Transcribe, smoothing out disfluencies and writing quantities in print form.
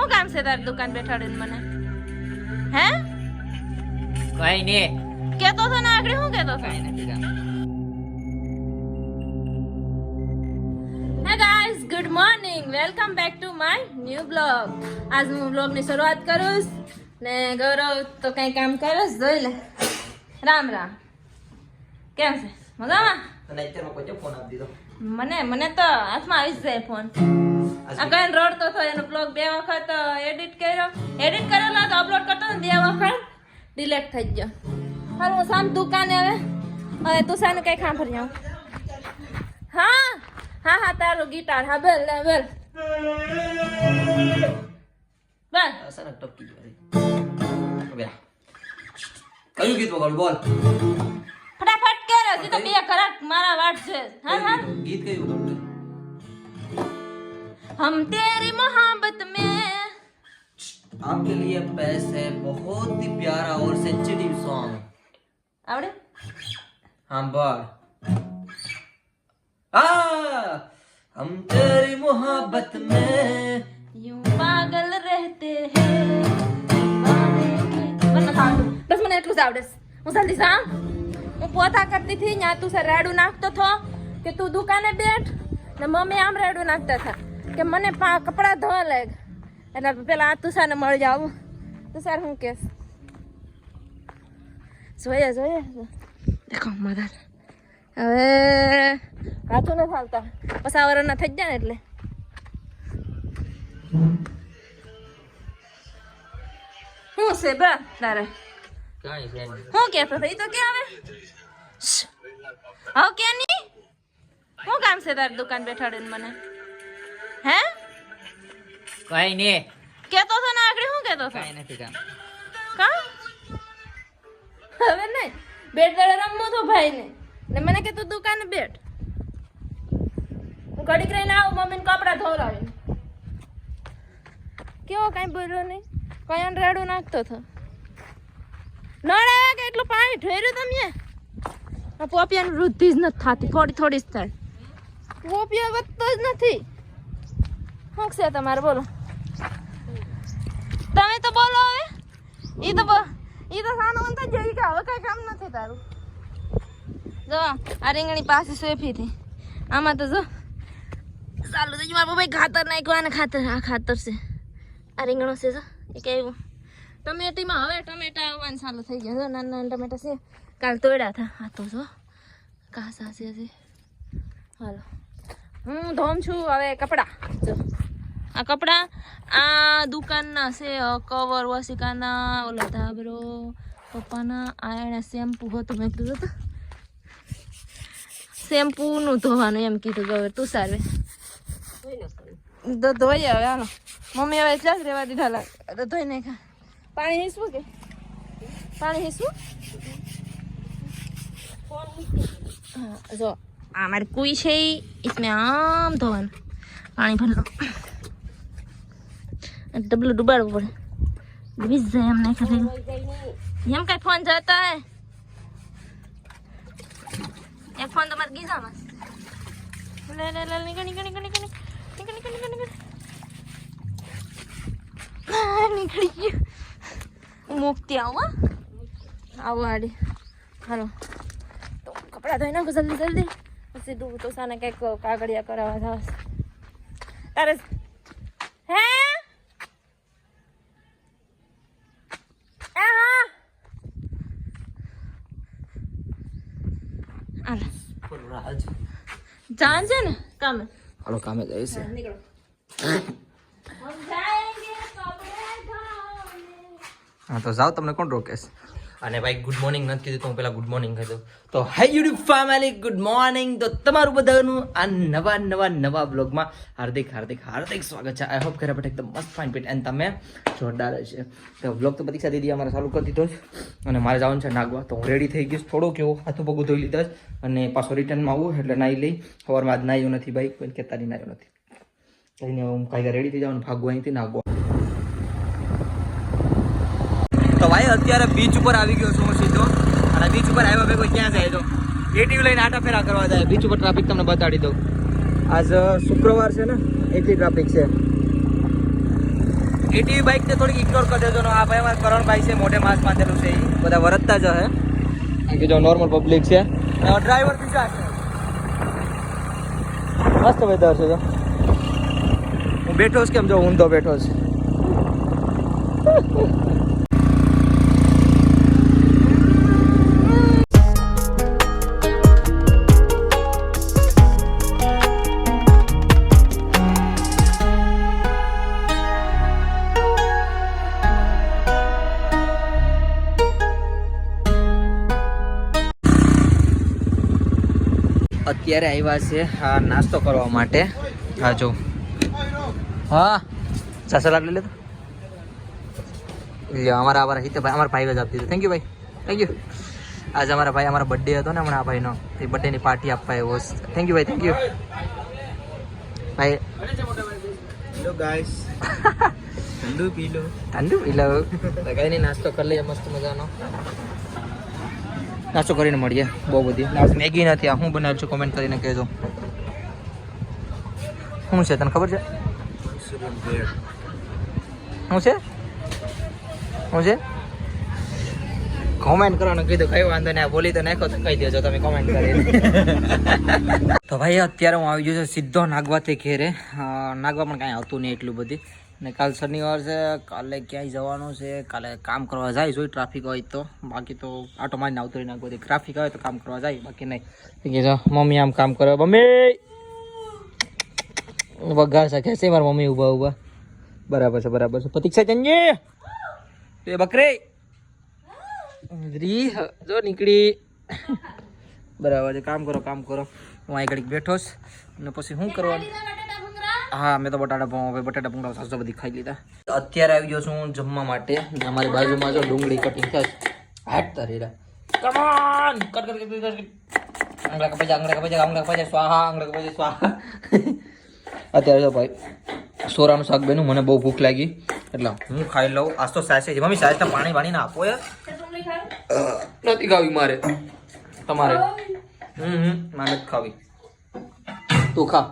શું કામ છે તારી દુકાન બેઠાડીને મને? હે કઈ ને કેતો તો ને આગળ શું કેતો તો? કઈ નથી કામ. હે guys, good morning, welcome back to my new blog. આજ હું બ્લોગની શરૂઆત કરું ને ગૌરવ તો કઈ કામ કરે છે, જોઈ લે. રામ રામ, કેમ છે? મજામાં? તને અત્યારમાં કોઈ ફોન આપી દીધો. મને તો હાથમાં આવી જાય ફોન. આ કઈ રડતો હતો, એનો બ્લોગ 2 વખત એડિટ કરેલો તો અપલોડ કરતો ને 2 વખત ડિલીટ થઈ ગયો. હવે હું સામ દુકાને હવે તું સાને કઈ ખામ ફરી જાઉં. હા તારું ગિટાર. હા બોલ બોલ અચાનક ટપકી ગયો. હવે કયું ગીત વગાડું બોલ. ફટાફટ કર, હજી તો 2 કલાક મારા વાટ છે. હા ગીત કયું વગાડું? हम तेरी मोहब्बत में. आपके लिए पेश है बहुत ही प्यारा और सेंसिटिव सॉन्ग. आवड़े? हाँ बोल. हम तेरी मोहब्बत में यूं पागल रहते हैं बस મને એટલું જ આવડે છે. હું જલ્દી જાઉં. હું પોતા કરતી હતી, ત્યાં તું રેડું નાખતો હતો કે તું દુકાને બેઠ ને મમ્મી આમ રેડું નાખતા હતા કે મને કપડા ધોવા લાગ. એટલે પેલા આ તુષારને મળી જાવ. તુષાર શું કેસ? જોઈએ દેખો મદદ. હવે હાથું નથી આવતા, પસાવરના થઈ જાય ને એટલે. શું છે બા તારે? કાંઈ છે નહીં. શું કેતો હતો? ઈ તો કે આવે હવે કે નહીં. શું કામ છે તારી દુકાન બેઠાડીને મને? હે કઈ ને કેતો તો ને આગળ શું કેતો હતો? કઈ નથી કામ. કા હવે નહીં બેટ દડે રમવું તો ભાઈ ને મને કે તું દુકાને બેઠ. હું ઘડીક રહીને આવું, મમ્મીને કપડા ધોવડાવીને. કેવો કાંઈ બોલ્યો નહીં, કઈ રેડું નાખતો હતો. નળ આવ્યા કે એટલું પાણી ઢોર્યું તમે? આ પોપિયાની વૃદ્ધિ જ નથી થતી, થોડી જ થાય. પોપિયા વધતો જ નથી. શું છે તમારે? બોલો તમે તો બોલો. હવે ઈ તો સાનો મન થઈ જાય કે હવે કઈ કામ નથી તારું. જો આ રીંગણી પાસે સોફી હતી, આમાં તો જો ચાલુ થઈ ગયું. ભાઈ ખાતર નાખ્યું, આને આ ખાતર છે. આ રીંગણો છે જો એ કેવું. ટમેટીમાં હવે ટમેટા આવવાનું ચાલુ થઈ ગયા. જો નાના ટમેટા છે, કાલ તોડ્યા હતા. આ તો જો કાસા છે હજી. હાલો હું ધોમ છું હવે કપડા. જો આ કપડા આ દુકાનના છે, કવર વસિકાના, ઓલો ધાબરો પપ્પાના. આ એને શેમ્પુ હતું, મેં કીધું હતું શેમ્પુનું ધોવાનું એમ કીધું. હવે તું સારવે તો ધોઈ હવે. હાલો મમ્મી હવે ચાલ રેવા દીધા લાગે તો ધોઈ નાખા. પાણી હીસવું કે પાણી હીસવું? હા જો આ મારી કુઈ છે, इसमें આમ ધોવાનું પાણી ભરલો. ડબલું ડુબાડવું પડે, ડૂબી જ જાય. એમ નહીં ખબર એમ કઈ ફોન જતા હે. એક ફોન તમારે ગીઝામાં નીકળી ગયું. મૂકતી આવું આવું આડી. હાલો તો કપડા ધોઈ નાખો જલ્દી. પછી તું તો સાને કંઈક કાગળિયા કરાવવા જાવ તારે. હે જાન છે ને કામે. હાલો કામે જાય છે. નીકળો. હા તો જાઓ, તમને કોણ રોકે છે? અને ભાઈ ગુડ મોર્નિંગ નથી કીધું તો હું પેલા ગુડ મોર્નિંગ કહી દઉં. તો હાય યુટ્યુબ ફેમિલી, ગુડ મોર્નિંગ. તો તમારું બધાનું આ નવા બ્લોગમાં હાર્દિક સ્વાગત છે. આઈ હોપ ઘરે બેઠા એકદમ મસ્ત ફાઇન ફિટ એન્ડ તમે જોરદાર છે. તો બ્લોગ તો પ્રતીક્ષા દીદી અમારે ચાલુ કરી દીધો છે અને મારે જવાનું છે નાગવા. તો હું રેડી થઈ ગઈશ, થોડો કેવો હાથું પગું ધોઈ લીધા છે અને પાછો રિટર્નમાં આવું એટલે નાહી લઈ. સવારમાં આજ નાહ્યું નથી ભાઈ, કોઈ કહેતા નહીં નાહ્યું નથી. કહીને હું કાંઈ રેડી થઈ જાઉં, ભાગવું અહીંથી નાગવા. તો ભાઈ અત્યારે બીચ ઉપર આવી ગયો છું હું સીધો. અને બીચ ઉપર આવ્યા ભેગો ક્યાં જાય તો એટીવ લઈને આટા ફેરા કરવા જાય. બીચ ઉપર ટ્રાફિક તમને બતાડી દઉં. આજ શુક્રવાર છે ને, એટલી ટ્રાફિક છે. એટીવી બાઇક ને થોડીક ઇગ્નોર કરી દેજો ને આ ભાઈ અમારા કરણભાઈ છે મોઢે માસ્ક બાંધેલું છે એ બધા વરતતા જ હે કે જો નોર્મલ પબ્લિક છે ડ્રાઈવર બીજા છે મસ્ત વેધર છે જો હું બેઠો જ કેમ જો ઊંધો બેઠો છે અત્યારે આવ્યા છે આ નાસ્તો કરવા માટે હા જો હા સલાડ લઈ લેતો અમારા ભાઈ જ આપી દીધું થેન્ક યુ ભાઈ થેન્ક યુ આજે અમારા ભાઈ અમારા બર્થડે હતો ને હમણાં ભાઈનો એ બર્થડેની પાર્ટી આપવા આવ્યો થેન્ક યુ ભાઈ થેન્ક યુ ભાઈ હેલો ગાઈસ ઠંડુ પી લો કઈ નહીં નાસ્તો કરી લઈએ મસ્ત મજાનો નાસ્તો કરીને મળીએ બહુ બધી મેગી નથી આ હું બનાવ્યું છું કોમેન્ટ કરીને કહેજો શું છે તને ખબર છે શું છે શું છે કોમેન્ટ કરવાનું કીધું કઈ વાંધો નહીં બોલી તો નાખો તો કહી દેજો તમે કોમેન્ટ કરીને તો ભાઈ અત્યારે હું આવી ગયો છું સીધો નાગવાથી ઘેરે નાગવા પણ કાંઈ આવતું નહીં એટલું બધી ને કાલ શનિવાર છે કાલે ક્યાંય જવાનું છે કાલે કામ કરવા જાય જોઈ ટ્રાફિક હોય તો બાકી તો આટો મારીને આવતો રહી નાખો ટ્રાફિક હોય તો કામ કરવા જાય બાકી નહીં જો મમ્મી આમ કામ કરે મમ્મી વગાડ શકે છે મારા મમ્મી ઊભા બરાબર છે પ્રતીક્ષા ચંજી તો એ બકરે રી જો નીકળી બરાબર છે કામ કરો હું અહીં ઘડીક બેઠો છું અને પછી શું કરવાનું હા મેં તો બટાટા ભૂંગળા સાસો બધી ખાઈ લીધા અત્યારે આવી ગયો છું હું જમવા માટે અમારી બાજુમાં જો ડુંગળી કટિંગ થાય હાટતા રેડા કમોન કટ આંગળા કપાઈ સ્વાહા અત્યારે જો ભાઈ સોરાનું શાક બન્યું મને બહુ ભૂખ લાગી એટલે હું ખાઈ લઉં આજ તો સાસે છે મમ્મી સાસે પાણી ના આપો યાર નથી ખાવી મારે તમારે મારે નથી ખાવી તું ખા